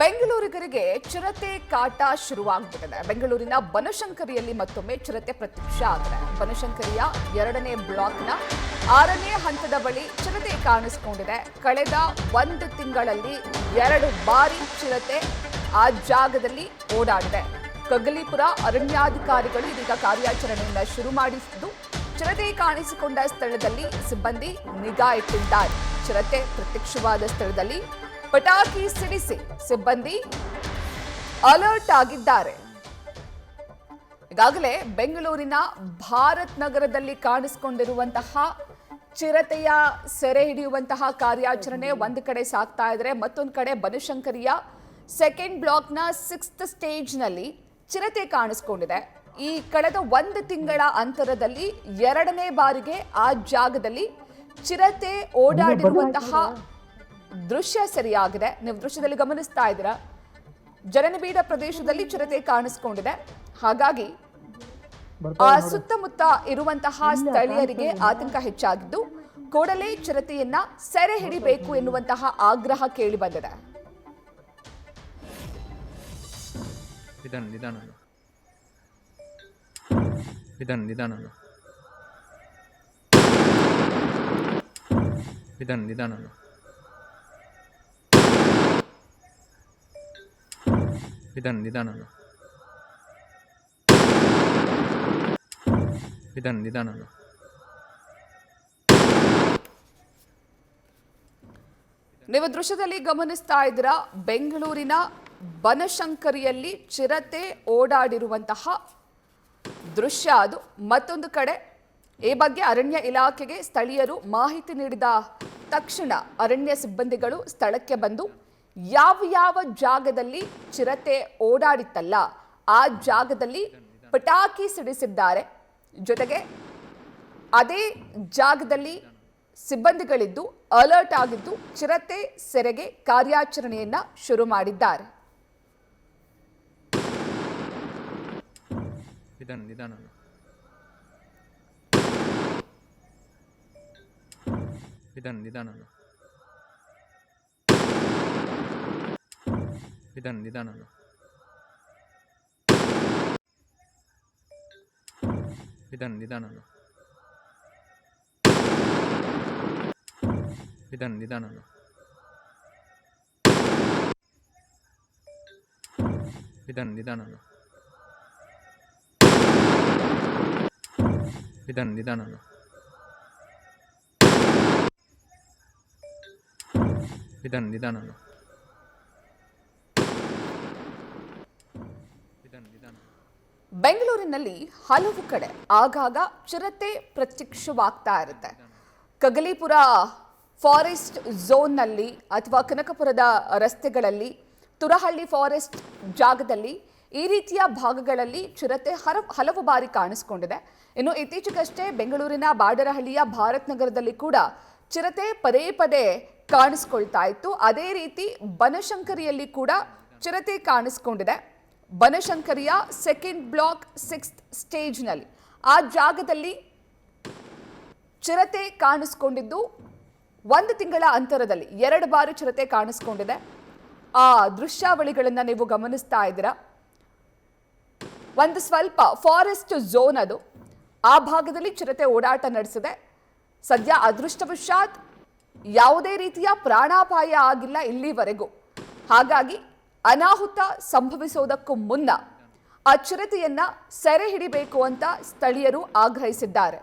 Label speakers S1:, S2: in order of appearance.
S1: ಬೆಂಗಳೂರಿಗರಿಗೆ ಚಿರತೆ ಕಾಟ ಶುರುವಾಗ್ಬಿಟ್ಟಿದೆ. ಬೆಂಗಳೂರಿನ ಬನಶಂಕರಿಯಲ್ಲಿ ಮತ್ತೊಮ್ಮೆ ಚಿರತೆ ಪ್ರತ್ಯಕ್ಷ ಆಗಿದೆ. ಬನಶಂಕರಿಯ 2ನೇ ಬ್ಲಾಕ್ನ 6ನೇ ಹಂತದ ಬಳಿ ಚಿರತೆ ಕಾಣಿಸಿಕೊಂಡಿದೆ. ಕಳೆದ 1 ತಿಂಗಳಲ್ಲಿ 2 ಬಾರಿ ಚಿರತೆ ಆ ಜಾಗದಲ್ಲಿ ಓಡಾಡಿದೆ. ಕಗ್ಗಲೀಪುರ ಅರಣ್ಯಾಧಿಕಾರಿಗಳು ಇದೀಗ ಕಾರ್ಯಾಚರಣೆಯನ್ನು ಶುರು ಮಾಡಿದ್ದು ಚಿರತೆ ಕಾಣಿಸಿಕೊಂಡ ಸ್ಥಳದಲ್ಲಿ ಸಿಬ್ಬಂದಿ ನಿಗಾ ಇಟ್ಟಿದ್ದಾರೆ. ಚಿರತೆ ಪ್ರತ್ಯಕ್ಷವಾದ ಸ್ಥಳದಲ್ಲಿ ಪಟಾಕಿ ಸಿಡಿಸಿ ಸಿಬ್ಬಂದಿ ಅಲರ್ಟ್ ಆಗಿದ್ದಾರೆ. ಈಗಾಗಲೇ ಬೆಂಗಳೂರಿನ ಭಾರತ್ ನಗರದಲ್ಲಿ ಕಾಣಿಸಿಕೊಂಡಿರುವಂತಹ ಚಿರತೆಯ ಸೆರೆ ಹಿಡಿಯುವಂತಹ ಕಾರ್ಯಾಚರಣೆ ಒಂದು ಕಡೆ ಸಾಗ್ತಾ ಇದ್ರೆ, ಮತ್ತೊಂದು ಕಡೆ ಬನಶಂಕರಿಯ 2nd ಬ್ಲಾಕ್ನ 6th ಸ್ಟೇಜ್ನಲ್ಲಿ ಚಿರತೆ ಕಾಣಿಸಿಕೊಂಡಿದೆ. ಈ ಕಳೆದ 1 ತಿಂಗಳ ಅಂತರದಲ್ಲಿ 2ನೇ ಬಾರಿಗೆ ಆ ಜಾಗದಲ್ಲಿ ಚಿರತೆ ಓಡಾಡಿರುವಂತಹ ದೃಶ್ಯ ಸರಿಯಾಗಿದೆ. ನೀವು ದೃಶ್ಯದಲ್ಲಿ ಗಮನಿಸ್ತಾ ಇದ್ದೀರಾ, ಜನನಿಬಿಡ ಪ್ರದೇಶದಲ್ಲಿ ಚಿರತೆ ಕಾಣಿಸಿಕೊಂಡಿದೆ. ಹಾಗಾಗಿ ಆ ಸುತ್ತಮುತ್ತ ಇರುವಂತಹ ಸ್ಥಳೀಯರಿಗೆ ಆತಂಕ ಹೆಚ್ಚಾಗಿದ್ದು ಕೂಡಲೇ ಚಿರತೆಯನ್ನ ಸೆರೆ ಹಿಡಿಬೇಕು ಎನ್ನುವಂತಹ ಆಗ್ರಹ ಕೇಳಿ ಬಂದಿದೆ. ನೀವು ದೃಶ್ಯದಲ್ಲಿ ಗಮನಿಸ್ತಾ ಇದ್ದೀರಾ, ಬೆಂಗಳೂರಿನ ಬನಶಂಕರಿಯಲ್ಲಿ ಚಿರತೆ ಓಡಾಡಿರುವಂತಹ ದೃಶ್ಯ ಅದು. ಮತ್ತೊಂದು ಕಡೆ ಈ ಬಗ್ಗೆ ಅರಣ್ಯ ಇಲಾಖೆಗೆ ಸ್ಥಳೀಯರು ಮಾಹಿತಿ ನೀಡಿದ ತಕ್ಷಣ ಅರಣ್ಯ ಸಿಬ್ಬಂದಿಗಳು ಸ್ಥಳಕ್ಕೆ ಬಂದು ಯಾವ ಜಾಗದಲ್ಲಿ ಚಿರತೆ ಓಡಾಡಿತ್ತಲ್ಲ ಆ ಜಾಗದಲ್ಲಿ ಪಟಾಕಿ ಸಿಡಿಸಿದ್ದಾರೆ. ಜೊತೆಗೆ ಅದೇ ಜಾಗದಲ್ಲಿ ಸಿಬ್ಬಂದಿಗಳಿದ್ದು ಅಲರ್ಟ್ ಆಗಿದ್ದು ಚಿರತೆ ಸೆರೆಗೆ ಕಾರ್ಯಾಚರಣೆಯನ್ನ ಶುರು ಮಾಡಿದ್ದಾರೆ. ಬೆಂಗಳೂರಿನಲ್ಲಿ ಹಲವು ಕಡೆ ಆಗಾಗ ಚಿರತೆ ಪ್ರತ್ಯಕ್ಷವಾಗ್ತಾ ಇರುತ್ತೆ. ಕಗ್ಗಲೀಪುರ ಫಾರೆಸ್ಟ್ ಝೋನ್ನಲ್ಲಿ ಅಥವಾ ಕನಕಪುರದ ರಸ್ತೆಗಳಲ್ಲಿ, ತುರಹಳ್ಳಿ ಫಾರೆಸ್ಟ್ ಜಾಗದಲ್ಲಿ ಈ ರೀತಿಯ ಭಾಗಗಳಲ್ಲಿ ಚಿರತೆ ಹಲವು ಬಾರಿ ಕಾಣಿಸಿಕೊಂಡಿದೆ. ಇನ್ನು ಇತ್ತೀಚೆಗಷ್ಟೇ ಬೆಂಗಳೂರಿನ ಬಾಡರಹಳ್ಳಿಯ ಭಾರತ್ ನಗರದಲ್ಲಿ ಕೂಡ ಚಿರತೆ ಪದೇ ಕಾಣಿಸ್ಕೊಳ್ತಾ ಇತ್ತು. ಅದೇ ರೀತಿ ಬನಶಂಕರಿಯಲ್ಲಿ ಕೂಡ ಚಿರತೆ ಕಾಣಿಸ್ಕೊಂಡಿದೆ. ಬನಶಂಕರಿಯ 2nd ಬ್ಲಾಕ್ 6th ಸ್ಟೇಜ್ನಲ್ಲಿ ಆ ಜಾಗದಲ್ಲಿ ಚಿರತೆ ಕಾಣಿಸ್ಕೊಂಡಿದ್ದು 1 ತಿಂಗಳ ಅಂತರದಲ್ಲಿ 2 ಬಾರಿ ಚಿರತೆ ಕಾಣಿಸ್ಕೊಂಡಿದೆ. ಆ ದೃಶ್ಯಾವಳಿಗಳನ್ನು ನೀವು ಗಮನಿಸ್ತಾ ಇದ್ದೀರಾ. ಒಂದು ಸ್ವಲ್ಪ ಫಾರೆಸ್ಟ್ ಝೋನ್ ಅದು, ಆ ಭಾಗದಲ್ಲಿ ಚಿರತೆ ಓಡಾಟ ನಡೆಸಿದೆ. ಸದ್ಯ ಅದೃಷ್ಟವಶಾತ್ ಯಾವುದೇ ರೀತಿಯ ಪ್ರಾಣಾಪಾಯ ಆಗಿಲ್ಲ ಇಲ್ಲಿವರೆಗೂ. ಹಾಗಾಗಿ ಅನಾಹುತ ಸಂಭವಿಸೋದಕ್ಕೂ ಮುನ್ನ ಆ ಚಿರತೆಯನ್ನ ಸೆರೆ ಹಿಡಿಬೇಕು ಅಂತ ಸ್ಥಳೀಯರು ಆಗ್ರಹಿಸಿದ್ದಾರೆ.